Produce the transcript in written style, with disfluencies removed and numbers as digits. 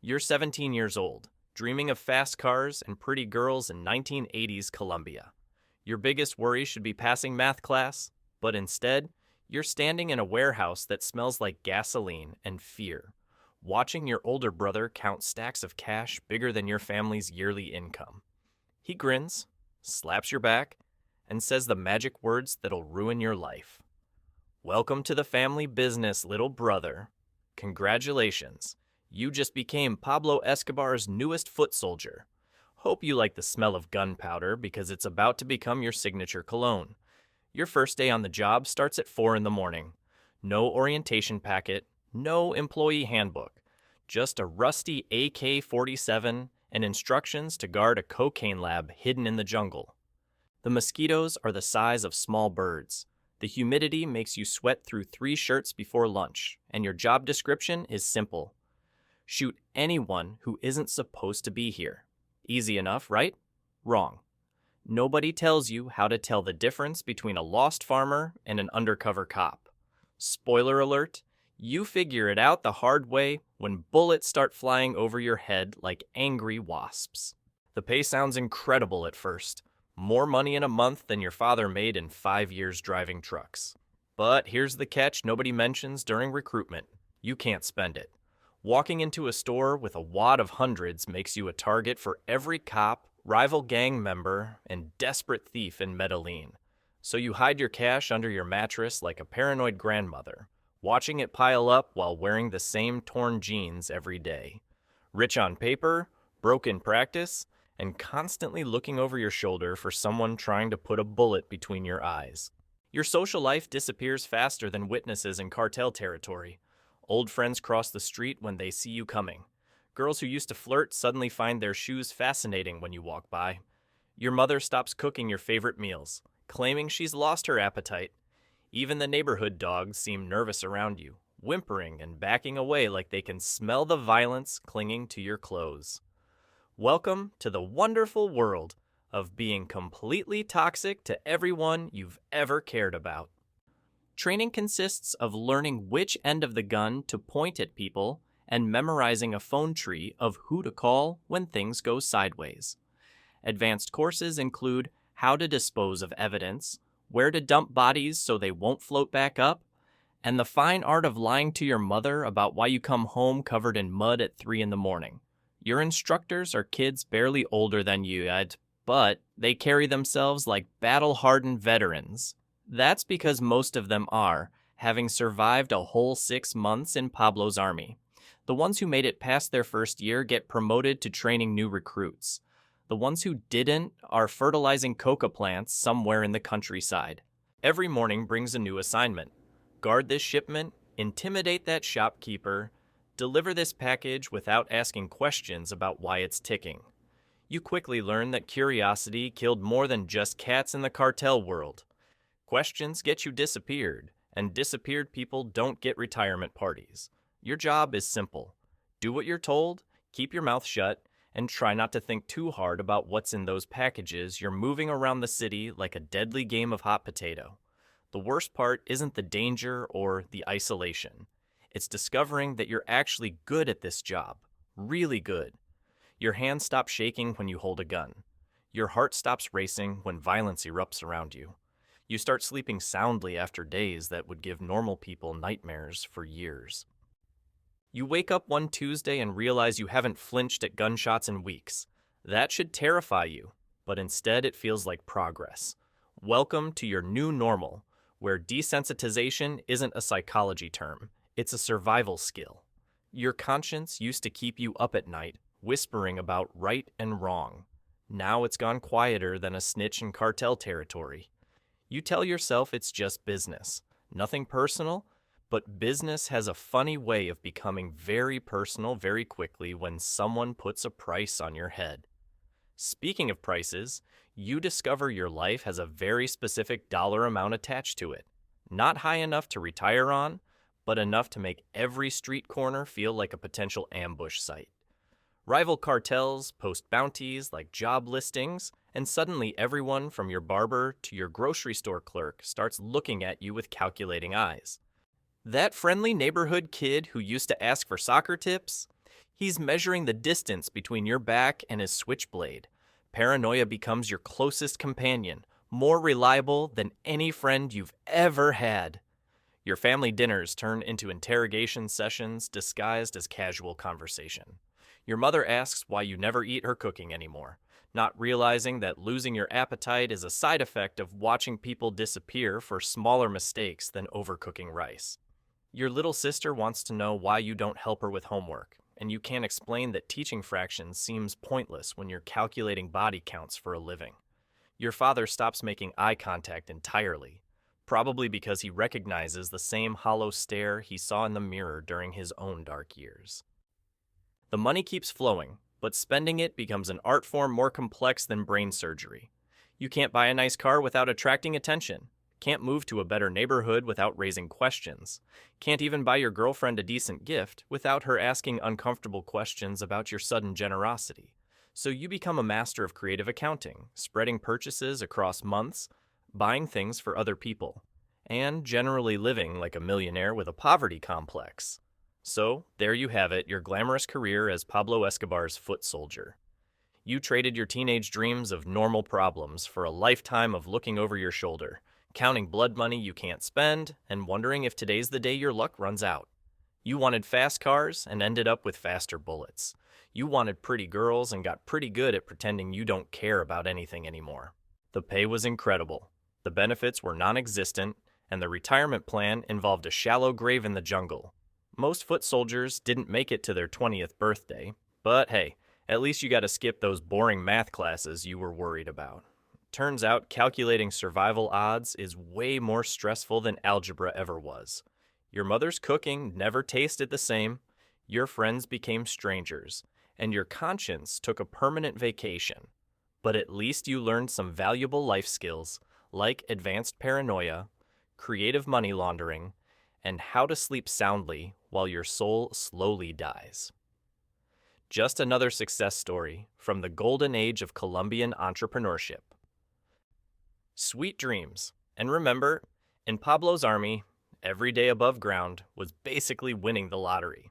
You're 17 years old, dreaming of fast cars and pretty girls in 1980s Colombia. Your biggest worry should be passing math class, but instead, you're standing in a warehouse that smells like gasoline and fear, watching your older brother count stacks of cash bigger than your family's yearly income. He grins, slaps your back, and says the magic words that'll ruin your life. Welcome to the family business, little brother. Congratulations. You just became Pablo Escobar's newest foot soldier. Hope you like the smell of gunpowder because it's about to become your signature cologne. Your first day on the job starts at 4 in the morning. No orientation packet, no employee handbook, just a rusty AK-47 and instructions to guard a cocaine lab hidden in the jungle. The mosquitoes are the size of small birds. The humidity makes you sweat through 3 shirts before lunch, and your job description is simple. Shoot anyone who isn't supposed to be here. Easy enough, right? Wrong. Nobody tells you how to tell the difference between a lost farmer and an undercover cop. Spoiler alert, you figure it out the hard way when bullets start flying over your head like angry wasps. The pay sounds incredible at first. More money in a month than your father made in 5 years driving trucks. But here's the catch nobody mentions during recruitment. You can't spend it. Walking into a store with a wad of hundreds makes you a target for every cop, rival gang member, and desperate thief in Medellin. So you hide your cash under your mattress like a paranoid grandmother, watching it pile up while wearing the same torn jeans every day. Rich on paper, broke in practice, and constantly looking over your shoulder for someone trying to put a bullet between your eyes. Your social life disappears faster than witnesses in cartel territory. Old friends cross the street when they see you coming. Girls who used to flirt suddenly find their shoes fascinating when you walk by. Your mother stops cooking your favorite meals, claiming she's lost her appetite. Even the neighborhood dogs seem nervous around you, whimpering and backing away like they can smell the violence clinging to your clothes. Welcome to the wonderful world of being completely toxic to everyone you've ever cared about. Training consists of learning which end of the gun to point at people and memorizing a phone tree of who to call when things go sideways. Advanced courses include how to dispose of evidence, where to dump bodies so they won't float back up, and the fine art of lying to your mother about why you come home covered in mud at 3 in the morning. Your instructors are kids barely older than you, but they carry themselves like battle-hardened veterans. That's because most of them are, having survived a whole 6 months in Pablo's army. The ones who made it past their first year get promoted to training new recruits. The ones who didn't are fertilizing coca plants somewhere in the countryside. Every morning brings a new assignment. Guard this shipment, intimidate that shopkeeper, deliver this package without asking questions about why it's ticking. You quickly learn that curiosity killed more than just cats in the cartel world. Questions get you disappeared, and disappeared people don't get retirement parties. Your job is simple. Do what you're told, keep your mouth shut, and try not to think too hard about what's in those packages you're moving around the city like a deadly game of hot potato. The worst part isn't the danger or the isolation. It's discovering that you're actually good at this job. Really good. Your hands stop shaking when you hold a gun. Your heart stops racing when violence erupts around you. You start sleeping soundly after days that would give normal people nightmares for years. You wake up one Tuesday and realize you haven't flinched at gunshots in weeks. That should terrify you, but instead it feels like progress. Welcome to your new normal, where desensitization isn't a psychology term, it's a survival skill. Your conscience used to keep you up at night, whispering about right and wrong. Now it's gone quieter than a snitch in cartel territory. You tell yourself it's just business, nothing personal, but business has a funny way of becoming very personal very quickly when someone puts a price on your head. Speaking of prices, you discover your life has a very specific dollar amount attached to it. Not high enough to retire on, but enough to make every street corner feel like a potential ambush site. Rival cartels post bounties like job listings, and suddenly everyone from your barber to your grocery store clerk starts looking at you with calculating eyes. That friendly neighborhood kid who used to ask for soccer tips? He's measuring the distance between your back and his switchblade. Paranoia becomes your closest companion, more reliable than any friend you've ever had. Your family dinners turn into interrogation sessions disguised as casual conversation. Your mother asks why you never eat her cooking anymore, not realizing that losing your appetite is a side effect of watching people disappear for smaller mistakes than overcooking rice. Your little sister wants to know why you don't help her with homework, and you can't explain that teaching fractions seems pointless when you're calculating body counts for a living. Your father stops making eye contact entirely, probably because he recognizes the same hollow stare he saw in the mirror during his own dark years. The money keeps flowing, but spending it becomes an art form more complex than brain surgery. You can't buy a nice car without attracting attention. Can't move to a better neighborhood without raising questions. Can't even buy your girlfriend a decent gift without her asking uncomfortable questions about your sudden generosity. So you become a master of creative accounting, spreading purchases across months, buying things for other people, and generally living like a millionaire with a poverty complex. So, there you have it, your glamorous career as Pablo Escobar's foot soldier. You traded your teenage dreams of normal problems for a lifetime of looking over your shoulder, counting blood money you can't spend, and wondering if today's the day your luck runs out. You wanted fast cars and ended up with faster bullets. You wanted pretty girls and got pretty good at pretending you don't care about anything anymore. The pay was incredible. The benefits were non-existent, and the retirement plan involved a shallow grave in the jungle. Most foot soldiers didn't make it to their 20th birthday, but hey, at least you got to skip those boring math classes you were worried about. Turns out calculating survival odds is way more stressful than algebra ever was. Your mother's cooking never tasted the same, your friends became strangers, and your conscience took a permanent vacation. But at least you learned some valuable life skills, like advanced paranoia, creative money laundering, and how to sleep soundly while your soul slowly dies. Just another success story from the golden age of Colombian entrepreneurship. Sweet dreams. And remember, in Pablo's army, every day above ground was basically winning the lottery.